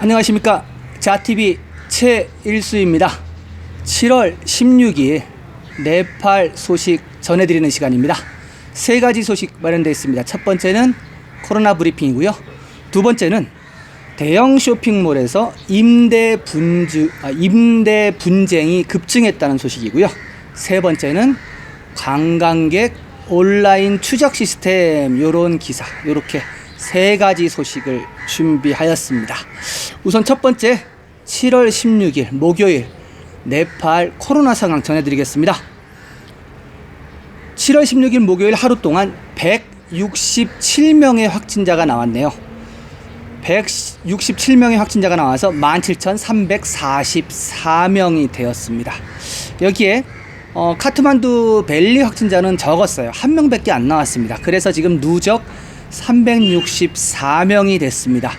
안녕하십니까. 자TV 최일수입니다. 7월 16일 네팔 소식 전해드리는 시간입니다. 세 가지 소식 마련되어 있습니다. 첫 번째는 코로나 브리핑이고요. 두 번째는 대형 쇼핑몰에서 임대 분쟁이 급증했다는 소식이고요. 세 번째는 관광객 온라인 추적 시스템, 요런 기사, 요렇게 세 가지 소식을 준비하였습니다. 우선 첫 번째 7월 16일 목요일 네팔 코로나 상황 전해드리겠습니다. 7월 16일 목요일 하루 동안 167명의 확진자가 나왔네요. 167명의 확진자가 나와서 17,344명이 되었습니다. 여기에 카트만두 밸리 확진자는 적었어요. 한 명밖에 안 나왔습니다. 그래서 지금 누적 364명이 됐습니다.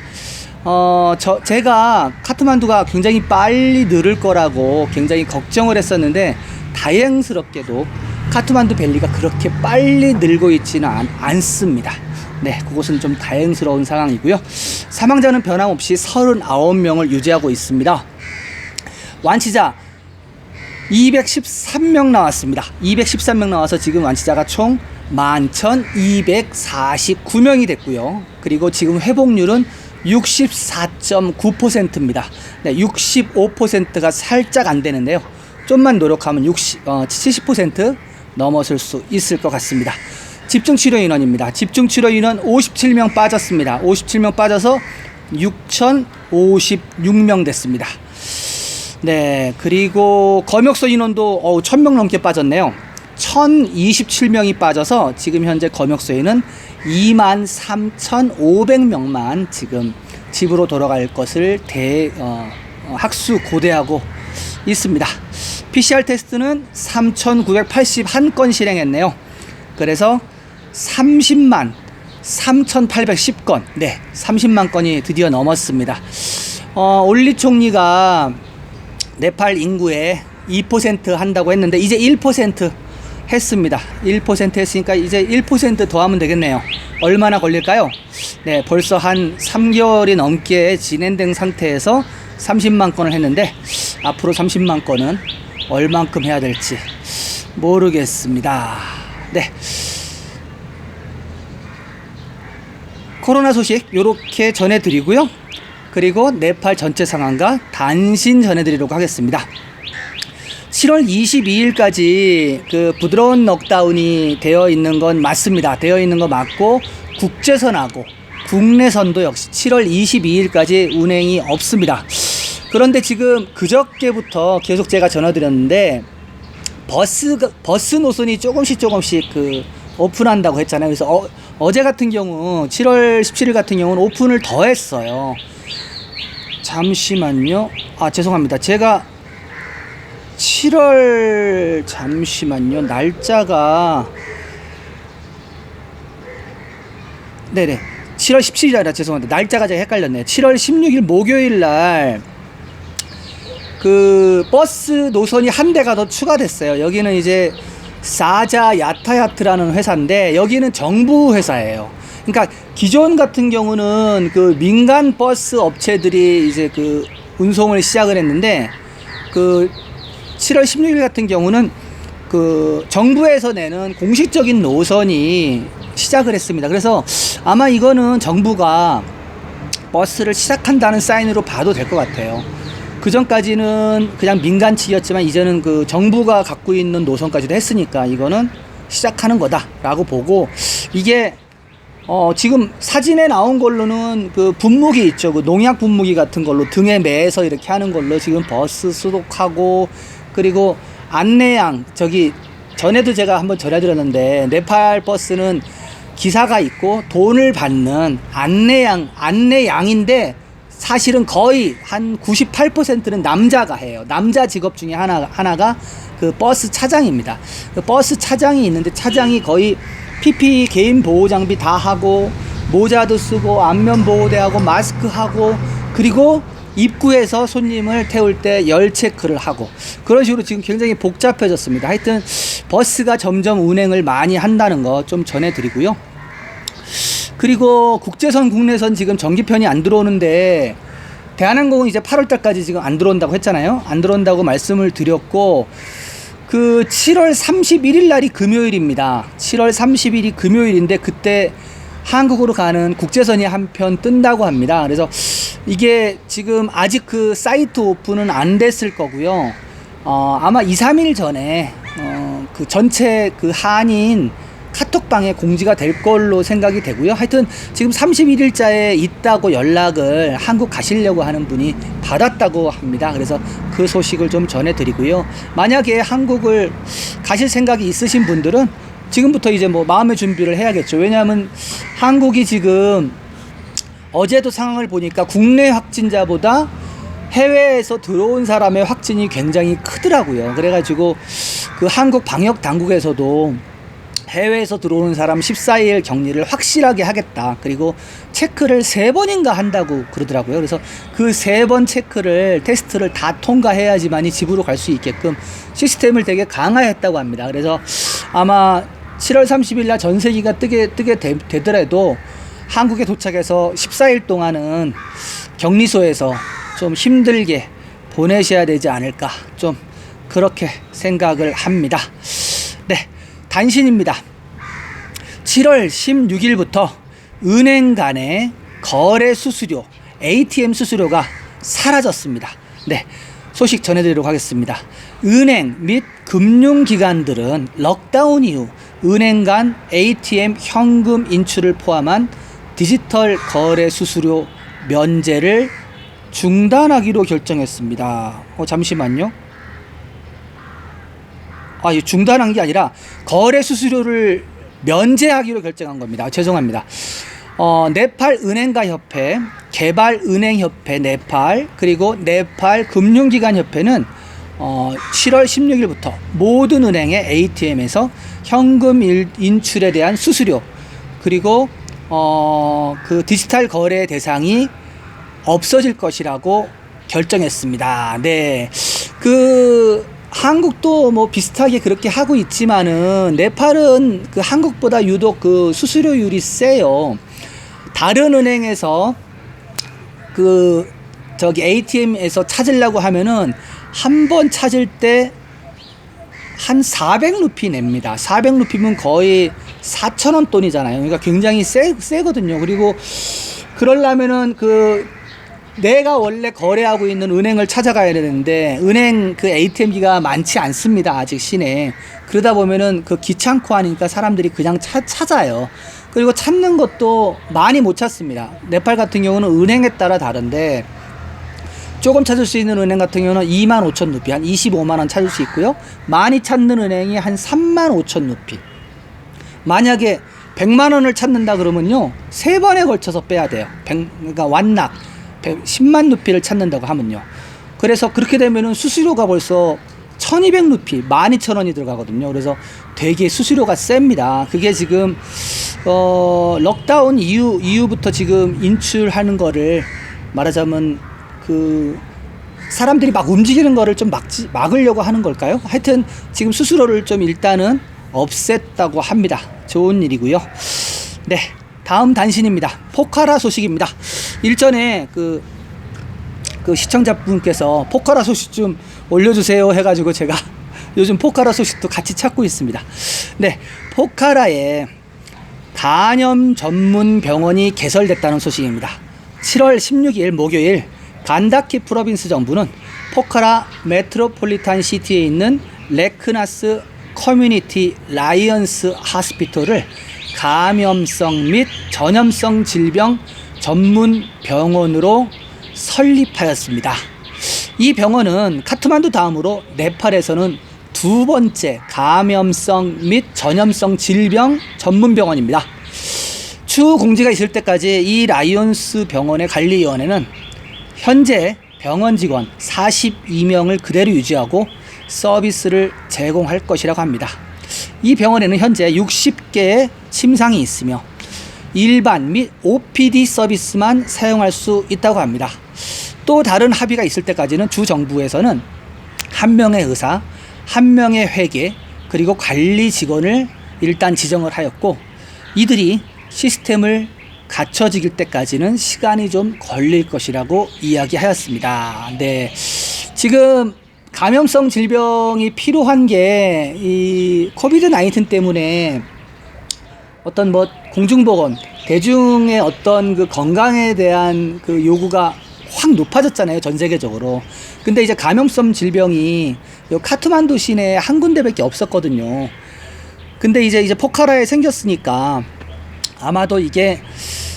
제가 카트만두가 굉장히 빨리 늘을 거라고 굉장히 걱정을 했었는데, 다행스럽게도 카트만두 밸리가 그렇게 빨리 늘고 있지는 않습니다. 네, 그것은 좀 다행스러운 상황이고요. 사망자는 변함없이 39명을 유지하고 있습니다. 완치자 213명 나왔습니다. 213명 나와서 지금 완치자가 총 11,249명이 됐고요. 그리고 지금 회복률은 64.9%입니다. 네, 65%가 살짝 안 되는데요. 좀만 노력하면 70% 넘어설 수 있을 것 같습니다. 집중치료 인원입니다. 집중치료 인원 57명 빠졌습니다. 57명 빠져서 6,056명 됐습니다. 네, 그리고 검역소 인원도 1,000명 넘게 빠졌네요. 1,027명이 빠져서 지금 현재 검역소에는 23,500명만 지금 집으로 돌아갈 것을 학수고대하고 있습니다. PCR 테스트는 3,981건 실행했네요. 그래서 30만 3,810건, 네, 30만 건이 드디어 넘었습니다. 올리 총리가 네팔 인구의 2% 한다고 했는데 이제 1% 했습니다. 1% 했으니까 이제 1% 더 하면 되겠네요. 얼마나 걸릴까요? 네, 벌써 한 3개월이 넘게 진행된 상태에서 30만 건을 했는데, 앞으로 30만 건은 얼만큼 해야 될지 모르겠습니다. 네, 코로나 소식 요렇게 전해드리고요. 그리고 네팔 전체 상황과 단신 전해드리도록 하겠습니다. 7월 22일까지 그 부드러운 넉다운이 되어 있는 건 맞습니다. 되어 있는 거 맞고, 국제선하고 국내선도 역시 7월 22일까지 운행이 없습니다. 그런데 지금 그저께부터 계속 제가 전해드렸는데, 버스 노선이 조금씩 그 오픈한다고 했잖아요. 그래서 어제 같은 경우 7월 17일 같은 경우는 오픈을 더 했어요. 잠시만요. 죄송합니다. 제가 7월 잠시만요. 날짜가 네네 7월 17일이라 죄송합니다. 날짜가 제가 헷갈렸네요. 7월 16일 목요일 날 그 버스 노선이 한 대가 더 추가됐어요. 여기는 이제 사자 야타야트라는 회사인데, 여기는 정부 회사예요. 그러니까 기존 같은 경우는 그 민간 버스 업체들이 이제 그 운송을 시작을 했는데, 그 7월 16일 같은 경우는 그 정부에서 내는 공식적인 노선이 시작을 했습니다. 그래서 아마 이거는 정부가 버스를 시작한다는 사인으로 봐도 될 것 같아요. 그 전까지는 그냥 민간 측이었지만 이제는 그 정부가 갖고 있는 노선까지도 했으니까 이거는 시작하는 거다라고 보고, 이게 지금 사진에 나온 걸로는 그 분무기 있죠. 그 농약 분무기 같은 걸로 등에 매서 이렇게 하는 걸로 지금 버스 수독하고, 그리고 안내양, 전에도 제가 한번 전해드렸는데, 네팔 버스는 기사가 있고 돈을 받는 안내양인데, 사실은 거의 한 98%는 남자가 해요. 남자 직업 중에 하나가 그 버스 차장입니다. 그 버스 차장이 있는데, 차장이 거의 PPE 개인 보호 장비 다 하고, 모자도 쓰고, 안면 보호대 하고, 마스크 하고, 그리고 입구에서 손님을 태울 때 열 체크를 하고, 그런 식으로 지금 굉장히 복잡해졌습니다. 하여튼 버스가 점점 운행을 많이 한다는 거 좀 전해드리고요. 그리고 국제선 국내선 지금 전기편이 안 들어오는데, 대한항공은 이제 8월 달까지 지금 안 들어온다고 했잖아요. 안 들어온다고 말씀을 드렸고, 그 7월 31일 날이 금요일입니다. 7월 30일이 금요일인데 그때 한국으로 가는 국제선이 한 편 뜬다고 합니다. 그래서 이게 지금 아직 그 사이트 오픈은 안 됐을 거고요. 아마 2, 3일 전에 그 전체 그 한인 카톡방에 공지가 될 걸로 생각이 되고요. 하여튼 지금 31일자에 있다고 연락을 한국 가시려고 하는 분이 받았다고 합니다. 그래서 그 소식을 좀 전해드리고요. 만약에 한국을 가실 생각이 있으신 분들은 지금부터 이제 뭐 마음의 준비를 해야겠죠. 왜냐하면 한국이 지금 어제도 상황을 보니까 국내 확진자보다 해외에서 들어온 사람의 확진이 굉장히 크더라고요. 그래가지고 그 한국 방역 당국에서도 해외에서 들어오는 사람 14일 격리를 확실하게 하겠다. 그리고 체크를 3번인가 한다고 그러더라고요. 그래서 그 3번 체크를, 테스트를 다 통과해야지만이 집으로 갈 수 있게끔 시스템을 되게 강화했다고 합니다. 그래서 아마 7월 30일 날 전세기가 뜨게 되더라도 한국에 도착해서 14일 동안은 격리소에서 좀 힘들게 보내셔야 되지 않을까, 좀 그렇게 생각을 합니다. 네, 단신입니다. 7월 16일부터 은행 간의 거래 수수료, ATM 수수료가 사라졌습니다. 네, 소식 전해드리도록 하겠습니다. 은행 및 금융기관들은 럭다운 이후 은행 간 ATM 현금 인출을 포함한 디지털 거래 수수료 면제를 중단하기로 결정했습니다. 잠시만요. 이 중단한 게 아니라 거래 수수료를 면제하기로 결정한 겁니다. 죄송합니다. 네팔 은행가 협회, 개발은행협회 네팔, 그리고 네팔 금융기관협회는 7월 16일부터 모든 은행의 ATM에서 현금 인출에 대한 수수료, 그리고 그 디지털 거래 대상이 없어질 것이라고 결정했습니다. 네, 그 한국도 뭐 비슷하게 그렇게 하고 있지만은 네팔은 그 한국보다 유독 그 수수료율이 세요. 다른 은행에서 그 저기 ATM에서 찾으려고 하면은 한 번 찾을 때 한 400루피 냅니다. 400루피면 거의 4,000원 돈이잖아요. 그러니까 굉장히 세거든요. 그리고 그러려면은 그 내가 원래 거래하고 있는 은행을 찾아가야 되는데 은행 그 ATM기가 많지 않습니다. 아직 시내에. 그러다 보면은 그 귀찮고 하니까 사람들이 그냥 찾아요. 그리고 찾는 것도 많이 못 찾습니다. 네팔 같은 경우는 은행에 따라 다른데 조금 찾을 수 있는 은행 같은 경우는 25,000루피, 한 25만원 찾을 수 있고요. 많이 찾는 은행이 한 35,000루피. 만약에 100만원을 찾는다 그러면요, 3번에 걸쳐서 빼야 돼요. 그러니까 완납 10만 루피를 찾는다고 하면요. 그래서 그렇게 되면은 수수료가 벌써 1200루피, 12,000원이 들어가거든요. 그래서 되게 수수료가 셉니다. 그게 지금 럭다운 이후부터 지금 인출하는 거를 말하자면 그 사람들이 막 움직이는 거를 좀 막으려고 하는 걸까요? 하여튼 지금 수수료를 좀 일단은 없앴다고 합니다. 좋은 일이고요. 네, 다음 단신입니다. 포카라 소식입니다. 일전에 그 시청자분께서 포카라 소식 좀 올려주세요 해가지고 제가 요즘 포카라 소식도 같이 찾고 있습니다. 네, 포카라에 간염 전문 병원이 개설됐다는 소식입니다. 7월 16일 목요일 간다키 프로빈스 정부는 포카라 메트로폴리탄 시티에 있는 레크나스 커뮤니티 라이언스 하스피털을 감염성 및 전염성 질병 전문 병원으로 설립하였습니다. 이 병원은 카트만두 다음으로 네팔에서는 2번째 감염성 및 전염성 질병 전문 병원입니다. 추후 공지가 있을 때까지 이 라이온스 병원의 관리위원회는 현재 병원 직원 42명을 그대로 유지하고 서비스를 제공할 것이라고 합니다. 이 병원에는 현재 60개의 침상이 있으며 일반 및 OPD 서비스만 사용할 수 있다고 합니다. 또 다른 합의가 있을 때까지는 주 정부에서는 1명의 의사, 1명의 회계, 그리고 관리 직원을 일단 지정을 하였고 이들이 시스템을 갖춰질 때까지는 시간이 좀 걸릴 것이라고 이야기하였습니다. 네. 지금 감염성 질병이 필요한 게 이 코비드 19 때문에 어떤 뭐 공중보건, 대중의 어떤 그 건강에 대한 그 요구가 확 높아졌잖아요, 전 세계적으로. 근데 이제 감염성 질병이 요 카트만두 시내에 한 군데밖에 없었거든요. 근데 이제 포카라에 생겼으니까 아마도 이게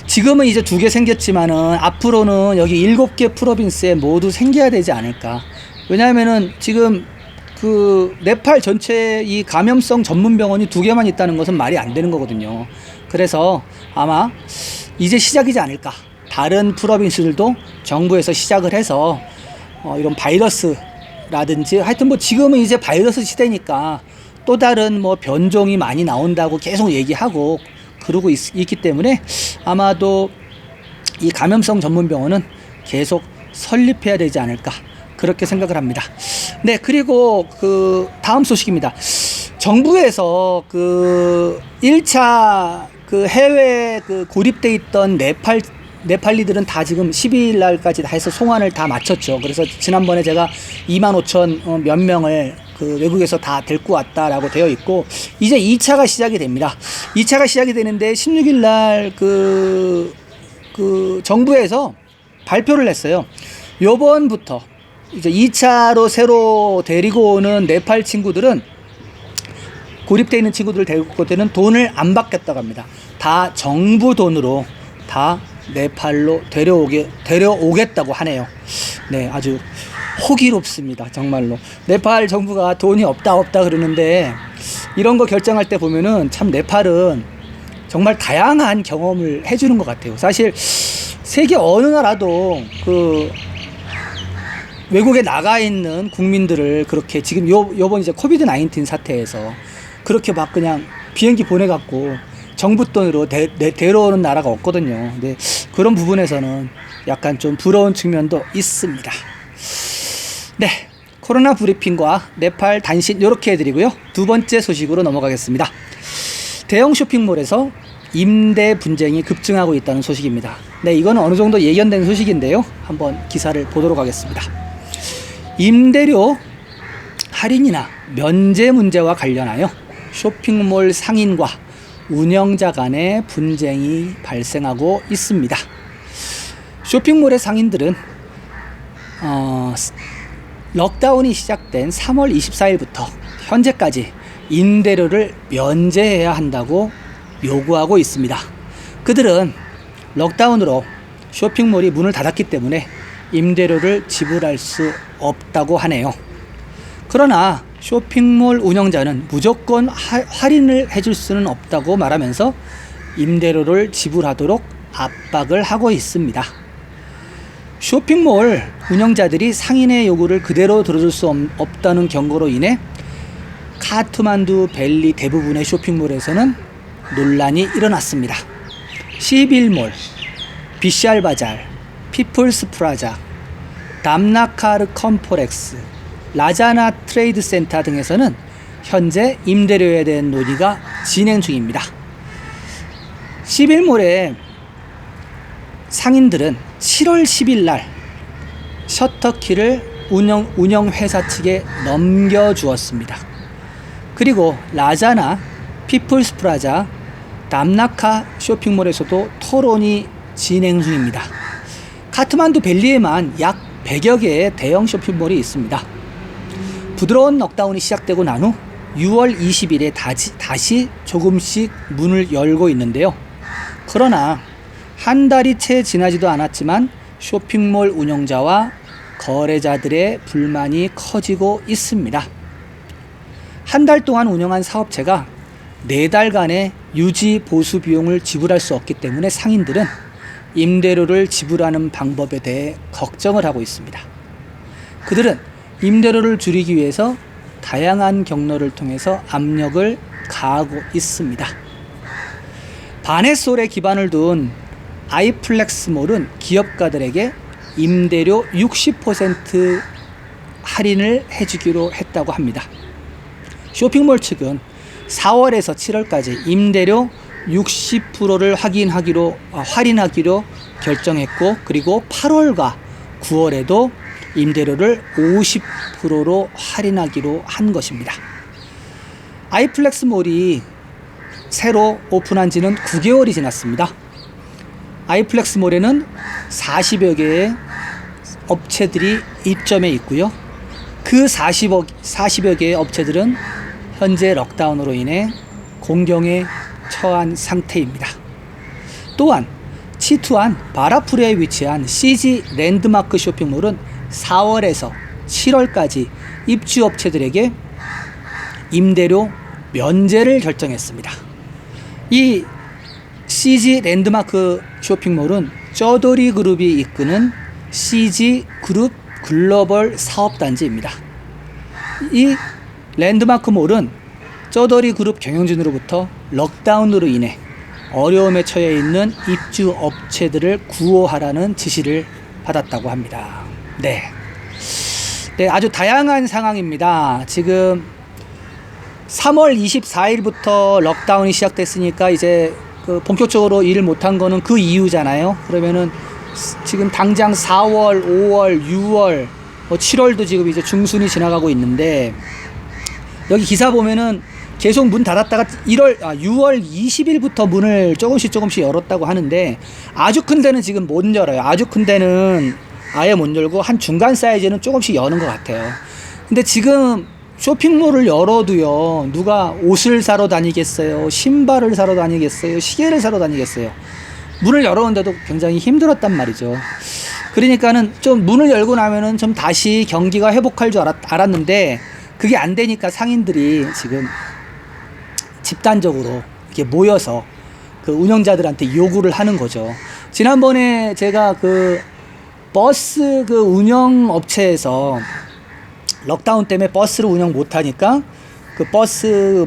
지금은 이제 2개 생겼지만은 앞으로는 여기 7개 프로빈스에 모두 생겨야 되지 않을까. 왜냐하면은 지금 그 네팔 전체 이 감염성 전문 병원이 2개만 있다는 것은 말이 안 되는 거거든요. 그래서 아마 이제 시작이지 않을까. 다른 프로빈스들도 정부에서 시작을 해서 이런 바이러스라든지 하여튼 뭐 지금은 이제 바이러스 시대니까 또 다른 뭐 변종이 많이 나온다고 계속 얘기하고 그러고 있기 때문에 아마도 이 감염성 전문 병원은 계속 설립해야 되지 않을까 그렇게 생각을 합니다. 네, 그리고 그 다음 소식입니다. 정부에서 그 1차 그 해외 그 고립돼 있던 네팔리들은 다 지금 12일 날까지 다 해서 송환을 다 마쳤죠. 그래서 지난번에 제가 25,000 몇 명을 그 외국에서 다 데리고 왔다라고 되어 있고, 이제 2차가 시작이 됩니다. 2차가 시작이 되는데 16일 날 그 정부에서 발표를 했어요. 요번부터 이제 2차로 새로 데리고 오는 네팔 친구들은, 고립되어 있는 친구들을 데리고 올 때는 돈을 안 받겠다고 합니다. 다 정부 돈으로 다 네팔로 데려오겠다고 하네요. 네, 아주 호기롭습니다. 정말로. 네팔 정부가 돈이 없다 그러는데, 이런 거 결정할 때 보면은 참 네팔은 정말 다양한 경험을 해주는 것 같아요. 사실 세계 어느 나라도 그 외국에 나가 있는 국민들을 그렇게 지금 요번 이제 코비드 19 사태에서 그렇게 막 그냥 비행기 보내갖고 정부 돈으로 데려오는 나라가 없거든요. 근데 그런 부분에서는 약간 좀 부러운 측면도 있습니다. 네, 코로나 브리핑과 네팔 단신 이렇게 해드리고요. 두 번째 소식으로 넘어가겠습니다. 대형 쇼핑몰에서 임대 분쟁이 급증하고 있다는 소식입니다. 네, 이거는 어느 정도 예견된 소식인데요. 한번 기사를 보도록 하겠습니다. 임대료 할인이나 면제 문제와 관련하여 쇼핑몰 상인과 운영자 간의 분쟁이 발생하고 있습니다. 쇼핑몰의 상인들은 럭다운이 시작된 3월 24일부터 현재까지 임대료를 면제해야 한다고 요구하고 있습니다. 그들은 럭다운으로 쇼핑몰이 문을 닫았기 때문에 임대료를 지불할 수 없다고 하네요. 그러나 쇼핑몰 운영자는 무조건 할인을 해줄 수는 없다고 말하면서 임대료를 지불하도록 압박을 하고 있습니다. 쇼핑몰 운영자들이 상인의 요구를 그대로 들어줄 수 없다는 경고로 인해 카트만두 밸리 대부분의 쇼핑몰에서는 논란이 일어났습니다. 11몰, 비샬 바잘, 피플스 프라자, 담나카르 컴포렉스, 라자나 트레이드 센터 등에서는 현재 임대료에 대한 논의가 진행 중입니다. 11몰의 상인들은 7월 10일 날 셔터키를 운영회사 측에 넘겨주었습니다. 그리고 라자나, 피플스 프라자, 담나카 쇼핑몰에서도 토론이 진행 중입니다. 카트만두 밸리에만 약 100여 개의 대형 쇼핑몰이 있습니다. 부드러운 넉다운이 시작되고 난 후 6월 20일에 다시 조금씩 문을 열고 있는데요. 그러나 한 달이 채 지나지도 않았지만 쇼핑몰 운영자와 거래자들의 불만이 커지고 있습니다. 한 달 동안 운영한 사업체가 4달간의 유지 보수 비용을 지불할 수 없기 때문에 상인들은 임대료를 지불하는 방법에 대해 걱정을 하고 있습니다. 그들은 임대료를 줄이기 위해서 다양한 경로를 통해서 압력을 가하고 있습니다. 바네솔에 기반을 둔 아이플렉스몰은 기업가들에게 임대료 60% 할인을 해주기로 했다고 합니다. 쇼핑몰 측은 4월에서 7월까지 임대료 60%를 할인하기로 결정했고, 그리고 8월과 9월에도 임대료를 50%로 할인하기로 한 것입니다. 아이플렉스몰이 새로 오픈한 지는 9개월이 지났습니다. 아이플렉스몰에는 40여 개의 업체들이 입점해 있고요. 그 40여 개의 업체들은 현재 럭다운으로 인해 공경에 처한 상태입니다. 또한 치투안 바라풀에 위치한 CG 랜드마크 쇼핑몰은 4월에서 7월까지 입주업체들에게 임대료 면제를 결정했습니다. 이 CG 랜드마크 쇼핑몰은 쩌더리 그룹이 이끄는 CG 그룹 글로벌 사업단지입니다. 이 랜드마크 몰은 쩌더리 그룹 경영진으로부터 럭다운으로 인해 어려움에 처해 있는 입주 업체들을 구호하라는 지시를 받았다고 합니다. 네, 아주 다양한 상황입니다. 지금 3월 24일부터 럭다운이 시작됐으니까 이제 본격적으로 일을 못한 거는 그 이유잖아요. 그러면은 지금 당장 4월, 5월, 6월, 7월도 지금 이제 중순이 지나가고 있는데, 여기 기사 보면은 계속 문 닫았다가 6월 20일부터 문을 조금씩 열었다고 하는데, 아주 큰 데는 지금 못 열어요. 아주 큰 데는 아예 못 열고 한 중간 사이즈는 조금씩 여는 것 같아요. 근데 지금 쇼핑몰을 열어도요, 누가 옷을 사러 다니겠어요? 신발을 사러 다니겠어요? 시계를 사러 다니겠어요? 문을 열었는데도 굉장히 힘들었단 말이죠. 그러니까는 좀 문을 열고 나면은 좀 다시 경기가 회복할 줄 알았는데, 그게 안 되니까 상인들이 지금 집단적으로 이렇게 모여서 그 운영자들한테 요구를 하는 거죠. 지난번에 제가 그 버스 그 운영 업체에서 럭다운 때문에 버스를 운영 못하니까 그 버스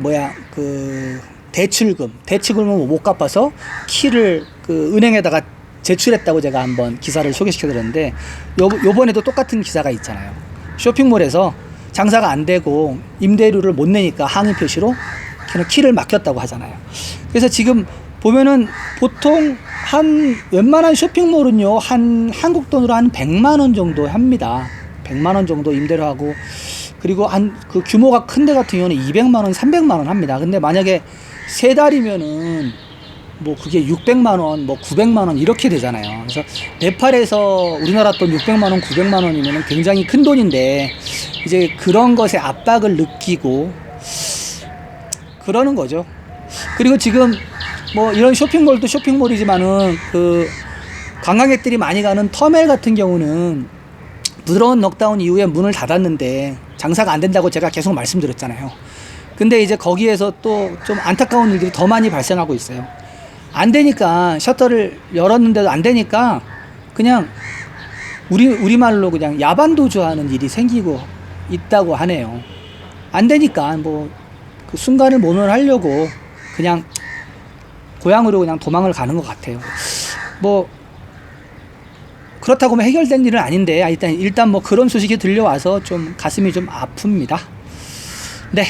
그 대출금을 못 갚아서 키를 그 은행에다가 제출했다고 제가 한번 기사를 소개시켜드렸는데, 요번에도 똑같은 기사가 있잖아요. 쇼핑몰에서 장사가 안 되고 임대료를 못 내니까 항의 표시로 그냥 키를 맡겼다고 하잖아요. 그래서 지금 보면은 보통 웬만한 쇼핑몰은요, 한국 돈으로 한 100만 원 정도 합니다. 100만 원 정도 임대료 하고, 그리고 그 규모가 큰 데 같은 경우는 200만 원, 300만 원 합니다. 근데 만약에 3달이면은 그게 600만 원, 900만 원 이렇게 되잖아요. 그래서 네팔에서 우리나라 돈 600만 원, 900만 원이면 굉장히 큰 돈인데, 이제 그런 것에 압박을 느끼고 그러는 거죠. 그리고 지금 이런 쇼핑몰도 쇼핑몰이지만은 그 관광객들이 많이 가는 터멜 같은 경우는 부드러운 넉다운 이후에 문을 닫았는데 장사가 안 된다고 제가 계속 말씀드렸잖아요. 근데 이제 거기에서 또 좀 안타까운 일들이 더 많이 발생하고 있어요. 안 되니까, 셔터를 열었는데도 안 되니까 그냥 우리말로 그냥 야반도주하는 일이 생기고 있다고 하네요. 안 되니까 그 순간을 모면하려고 그냥 고향으로 그냥 도망을 가는 것 같아요. 그렇다고 해결된 일은 아닌데, 일단 그런 소식이 들려와서 좀 가슴이 좀 아픕니다. 네,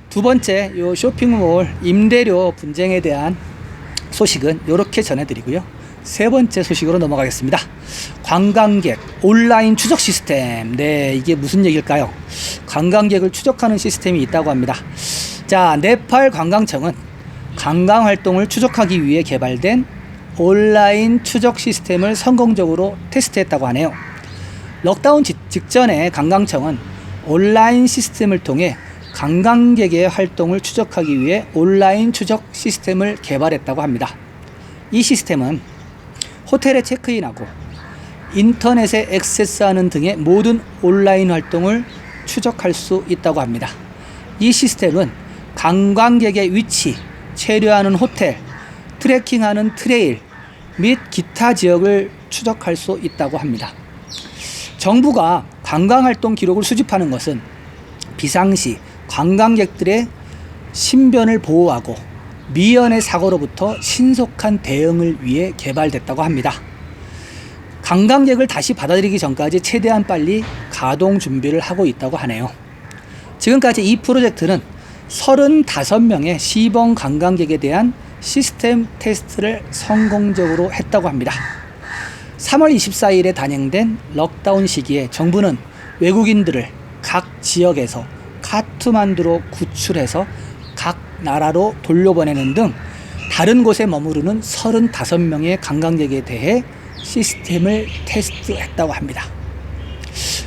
두 번째 요 쇼핑몰 임대료 분쟁에 대한 소식은 이렇게 전해드리고요. 세 번째 소식으로 넘어가겠습니다. 관광객 온라인 추적 시스템. 네, 이게 무슨 얘기일까요? 관광객을 추적하는 시스템이 있다고 합니다. 자, 네팔 관광청은 관광활동을 추적하기 위해 개발된 온라인 추적 시스템을 성공적으로 테스트했다고 하네요. 럭다운 직전에 관광청은 온라인 시스템을 통해 관광객의 활동을 추적하기 위해 온라인 추적 시스템을 개발했다고 합니다. 이 시스템은 호텔에 체크인하고 인터넷에 액세스하는 등의 모든 온라인 활동을 추적할 수 있다고 합니다. 이 시스템은 관광객의 위치, 체류하는 호텔, 트레킹하는 트레일 및 기타 지역을 추적할 수 있다고 합니다. 정부가 관광활동 기록을 수집하는 것은 비상시 관광객들의 신변을 보호하고 미연의 사고로부터 신속한 대응을 위해 개발됐다고 합니다. 관광객을 다시 받아들이기 전까지 최대한 빨리 가동 준비를 하고 있다고 하네요. 지금까지 이 프로젝트는 35명의 시범 관광객에 대한 시스템 테스트를 성공적으로 했다고 합니다. 3월 24일에 단행된 럭다운 시기에 정부는 외국인들을 각 지역에서 카트만두로 구출해서 각 나라로 돌려보내는 등 다른 곳에 머무르는 35명의 관광객에 대해 시스템을 테스트했다고 합니다.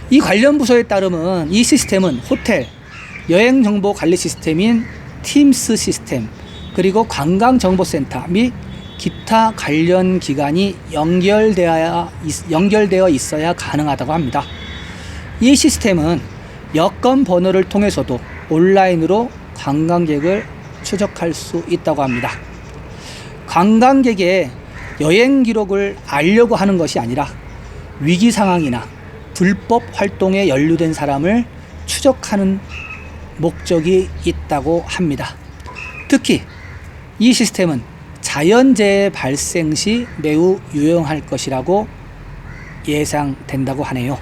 이 관련 부서에 따르면 이 시스템은 호텔, 여행정보 관리 시스템인 팀스 시스템, 그리고 관광정보센터 및 기타 관련 기관이 연결되어 있어야 가능하다고 합니다. 이 시스템은 여권 번호를 통해서도 온라인으로 관광객을 추적할 수 있다고 합니다. 관광객의 여행 기록을 알려고 하는 것이 아니라 위기 상황이나 불법 활동에 연루된 사람을 추적하는 목적이 있다고 합니다. 특히 이 시스템은 자연재해 발생 시 매우 유용할 것이라고 예상된다고 하네요.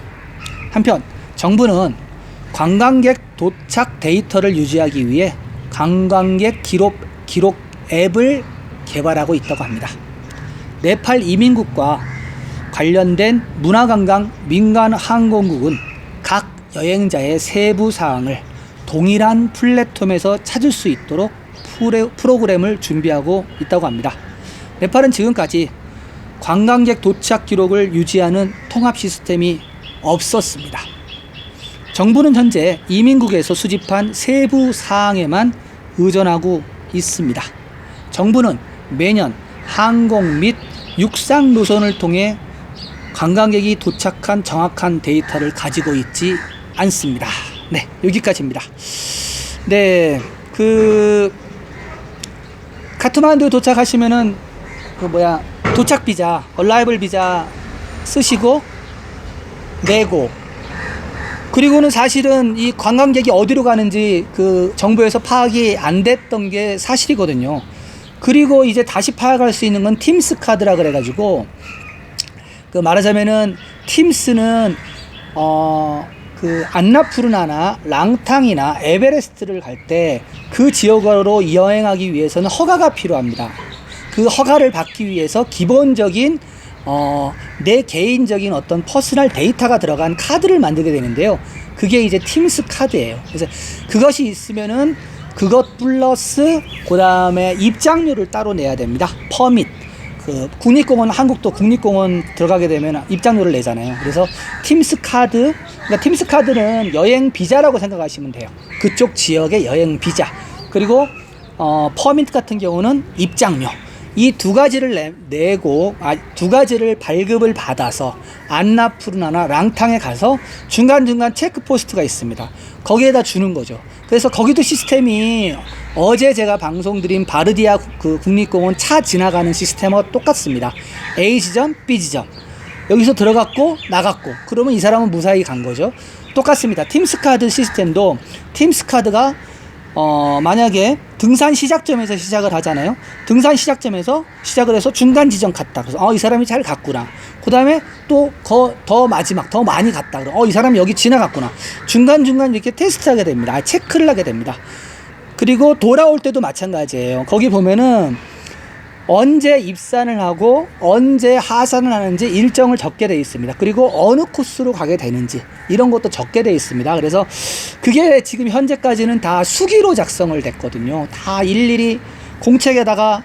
한편 정부는 관광객 도착 데이터를 유지하기 위해 관광객 기록 앱을 개발하고 있다고 합니다. 네팔 이민국과 관련된 문화관광 민간항공국은 각 여행자의 세부 사항을 동일한 플랫폼에서 찾을 수 있도록 프로그램을 준비하고 있다고 합니다. 네팔은 지금까지 관광객 도착 기록을 유지하는 통합 시스템이 없었습니다. 정부는 현재 이민국에서 수집한 세부 사항에만 의존하고 있습니다. 정부는 매년 항공 및 육상 노선을 통해 관광객이 도착한 정확한 데이터를 가지고 있지 않습니다. 네, 여기까지입니다. 네, 카트만두 도착하시면은 도착 비자, 얼라이벌 비자 쓰시고 내고, 그리고는 사실은 이 관광객이 어디로 가는지 정부에서 파악이 안 됐던 게 사실이거든요. 그리고 이제 다시 파악할 수 있는 건 팀스 카드라 그래가지고, 말하자면은 팀스는 안나푸르나나 랑탕이나 에베레스트를 갈 때 그 지역으로 여행하기 위해서는 허가가 필요합니다. 그 허가를 받기 위해서 기본적인 내 개인적인 어떤 퍼스널 데이터가 들어간 카드를 만들게 되는데요. 그게 이제 팀스 카드예요. 그래서 그것이 있으면은 그것 플러스 그다음에 입장료를 따로 내야 됩니다. 퍼밋. 국립공원, 한국도 국립공원 들어가게 되면 입장료를 내잖아요. 그래서 팀스 카드, 그러니까 팀스 카드는 여행 비자라고 생각하시면 돼요. 그쪽 지역의 여행 비자. 그리고 퍼밋 같은 경우는 입장료. 이 두 가지를 내고 두 가지를 발급을 받아서 안나푸르나나 랑탕에 가서 중간중간 체크포스트가 있습니다. 거기에다 주는 거죠. 그래서 거기도 시스템이 어제 제가 방송드린 바르디아 국립공원 차 지나가는 시스템과 똑같습니다. A 지점, B 지점. 여기서 들어갔고 나갔고, 그러면 이 사람은 무사히 간 거죠. 똑같습니다. 팀스카드 시스템도 팀스카드가 만약에 등산 시작점에서 시작을 하잖아요. 등산 시작점에서 시작을 해서 중간 지점 갔다. 그래서 이 사람이 잘 갔구나. 그 다음에 또 더 마지막 더 많이 갔다. 그럼 이 사람이 여기 지나갔구나. 중간중간 이렇게 테스트하게 됩니다. 체크를 하게 됩니다. 그리고 돌아올 때도 마찬가지예요. 거기 보면은 언제 입산을 하고 언제 하산을 하는지 일정을 적게 되어 있습니다. 그리고 어느 코스로 가게 되는지 이런 것도 적게 되어 있습니다. 그래서 그게 지금 현재까지는 다 수기로 작성을 됐거든요. 다 일일이 공책에다가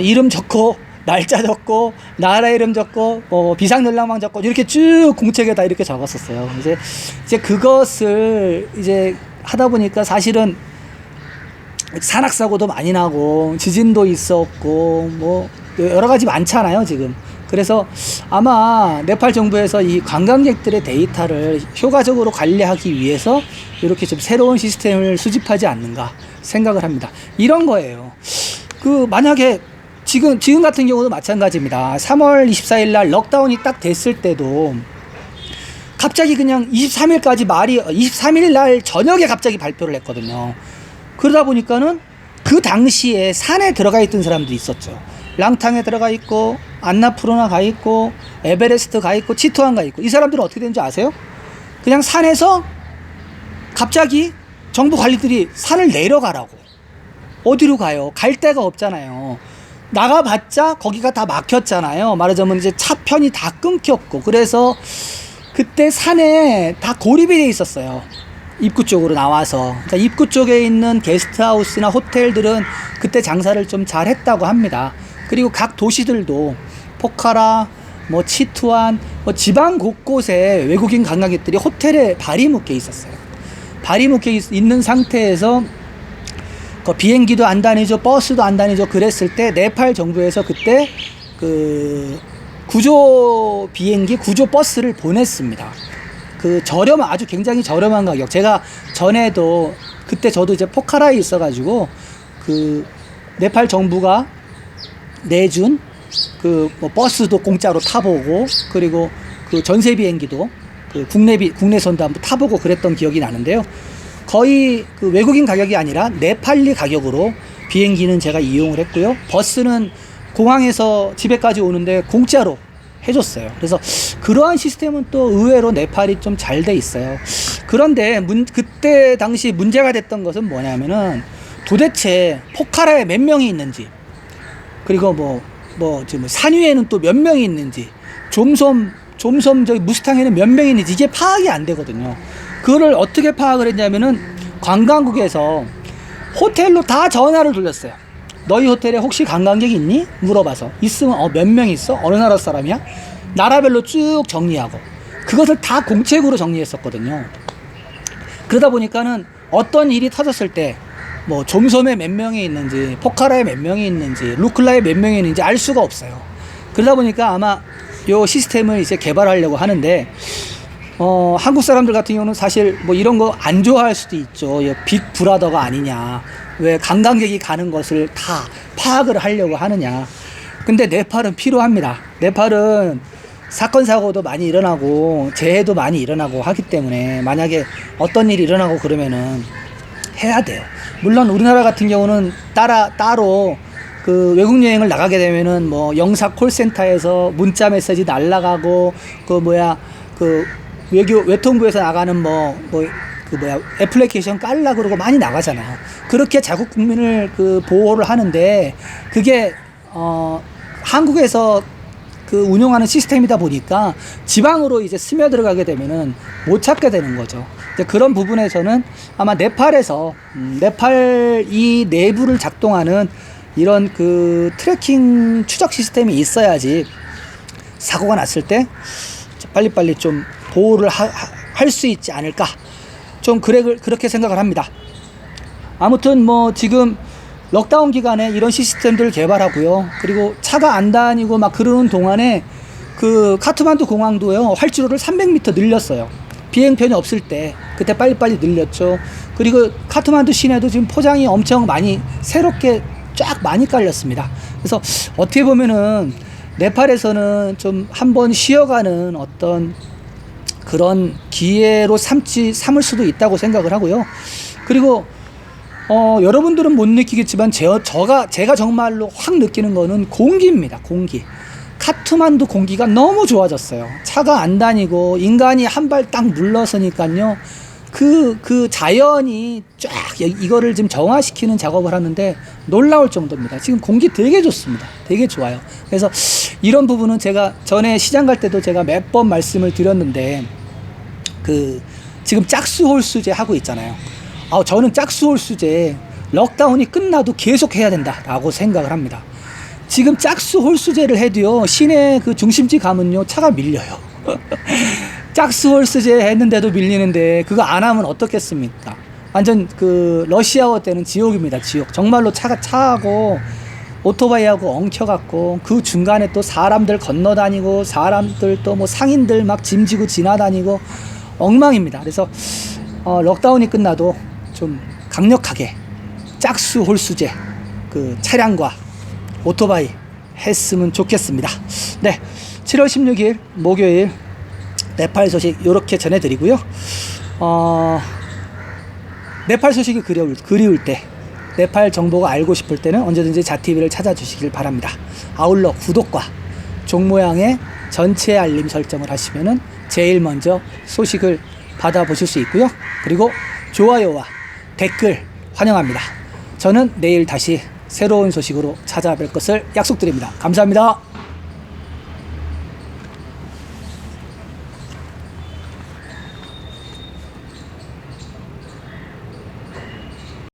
이름 적고 날짜 적고 나라 이름 적고 비상연락망 적고 이렇게 쭉 공책에다 이렇게 적었었어요. 이제 그것을 이제 하다 보니까 사실은 산악사고도 많이 나고 지진도 있었고 여러 가지 많잖아요 지금. 그래서 아마 네팔 정부에서 이 관광객들의 데이터를 효과적으로 관리하기 위해서 이렇게 좀 새로운 시스템을 수집하지 않는가 생각을 합니다. 이런 거예요. 만약에 지금 같은 경우도 마찬가지입니다. 3월 24일 날 럭다운이 딱 됐을 때도 갑자기 그냥 23일 날 저녁에 갑자기 발표를 했거든요. 그러다 보니까는 그 당시에 산에 들어가 있던 사람도 있었죠. 랑탕에 들어가 있고 안나푸르나 가 있고 에베레스트 가 있고 치투안 가 있고, 이 사람들은 어떻게 되는지 아세요? 그냥 산에서 갑자기 정부 관리들이 산을 내려가라고 어디로 가요? 갈 데가 없잖아요. 나가봤자 거기가 다 막혔잖아요. 말하자면 이제 차 편이 다 끊겼고, 그래서 그때 산에 다 고립이 돼 있었어요. 입구 쪽으로 나와서. 그러니까 입구 쪽에 있는 게스트하우스나 호텔들은 그때 장사를 좀 잘 했다고 합니다. 그리고 각 도시들도 포카라, 뭐 치투안, 뭐 지방 곳곳에 외국인 관광객들이 호텔에 발이 묶여 있었어요. 발이 묶여 있는 상태에서 그 비행기도 안 다니죠, 버스도 안 다니죠. 그랬을 때 네팔 정부에서 그때 그 구조 비행기, 구조 버스를 보냈습니다. 그 아주 굉장히 저렴한 가격. 제가 전에도 그때 저도 이제 포카라에 있어가지고 그 네팔 정부가 내준 그 뭐 버스도 공짜로 타보고, 그리고 그 전세 비행기도 그 국내선도 한번 타보고 그랬던 기억이 나는데요. 거의 그 외국인 가격이 아니라 네팔리 가격으로 비행기는 제가 이용을 했고요. 버스는 공항에서 집에까지 오는데 공짜로 해줬어요. 그래서 그러한 시스템은 또 의외로 네팔이 좀 잘 돼 있어요. 그런데 그때 당시 문제가 됐던 것은 뭐냐면은 도대체 포카라에 몇 명이 있는지, 그리고 지금 산 위에는 또 몇 명이 있는지, 좀섬 저기 무스탕에는 몇 명이 있는지 이게 파악이 안 되거든요. 그거를 어떻게 파악을 했냐면은 관광국에서 호텔로 다 전화를 돌렸어요. 너희 호텔에 혹시 관광객이 있니? 물어봐서 있으면 몇 명 있어? 어느 나라 사람이야? 나라별로 쭉 정리하고 그것을 다 공책으로 정리했었거든요. 그러다 보니까는 어떤 일이 터졌을 때 뭐 좀섬에 몇 명이 있는지, 포카라에 몇 명이 있는지, 루클라에 몇 명이 있는지 알 수가 없어요. 그러다 보니까 아마 요 시스템을 이제 개발하려고 하는데 한국 사람들 같은 경우는 사실 뭐 이런 거 안 좋아할 수도 있죠. 빅 브라더가 아니냐, 왜 관광객이 가는 것을 다 파악을 하려고 하느냐. 근데 네팔은 필요합니다. 네팔은 사건 사고도 많이 일어나고 재해도 많이 일어나고 하기 때문에 만약에 어떤 일이 일어나고 그러면은 해야 돼요. 물론 우리나라 같은 경우는 따로 그 외국 여행을 나가게 되면은 뭐 영사 콜센터에서 문자 메시지 날라가고 그 외통부에서 나가는 애플리케이션 깔라 그러고 많이 나가잖아요. 그렇게 자국 국민을 그 보호를 하는데 그게 한국에서 그 운영하는 시스템이다 보니까 지방으로 이제 스며들어가게 되면은 못 찾게 되는 거죠. 이제 그런 부분에서는 아마 네팔에서 네팔 이 내부를 작동하는 이런 그 트래킹 추적 시스템이 있어야지 사고가 났을 때 빨리빨리 좀 보호를 할 수 있지 않을까, 좀 그렇게 생각을 합니다. 아무튼 뭐 지금 럭다운 기간에 이런 시스템들을 개발하고요. 그리고 차가 안 다니고 막 그러는 동안에 그 카트만두 공항도요, 활주로를 300m 늘렸어요. 비행편이 없을 때 그때 빨리빨리 늘렸죠. 그리고 카트만두 시내도 지금 포장이 엄청 많이 새롭게 쫙 많이 깔렸습니다. 그래서 어떻게 보면은 네팔에서는 좀 한번 쉬어가는 어떤 그런 기회로 삼을 수도 있다고 생각을 하고요. 그리고 여러분들은 못 느끼겠지만 제가 정말로 확 느끼는 거는 공기입니다. 공기. 카트만두 공기가 너무 좋아졌어요. 차가 안 다니고 인간이 한 발 딱 물러서니까요. 그 자연이 쫙 이거를 지금 정화시키는 작업을 하는데 놀라울 정도입니다. 지금 공기 되게 좋습니다. 되게 좋아요. 그래서 이런 부분은 제가 전에 시장 갈 때도 제가 몇 번 말씀을 드렸는데 지금 짝수홀수제 하고 있잖아요. 저는 짝수홀수제 럭다운이 끝나도 계속 해야 된다라고 생각을 합니다. 지금 짝수홀수제를 해도요, 시내 그 중심지 가면요 차가 밀려요. 짝수홀수제 했는데도 밀리는데 그거 안 하면 어떻겠습니까? 완전 그 러시아워 때는 지옥입니다. 지옥. 정말로 차하고 오토바이하고 엉켜갖고 그 중간에 또 사람들 건너다니고 사람들 또 뭐 상인들 막 짐지고 지나다니고 엉망입니다. 그래서 럭다운이 끝나도 좀 강력하게 짝수홀수제 그 차량과 오토바이 했으면 좋겠습니다. 네, 7월 16일 목요일 네팔 소식 이렇게 전해드리고요. 네팔 소식이 그리울 때, 네팔 정보가 알고 싶을 때는 언제든지 자TV를 찾아주시길 바랍니다. 아울러 구독과 종 모양의 전체 알림 설정을 하시면은 제일 먼저 소식을 받아보실 수 있고요. 그리고 좋아요와 댓글 환영합니다. 저는 내일 다시 새로운 소식으로 찾아뵐 것을 약속드립니다. 감사합니다.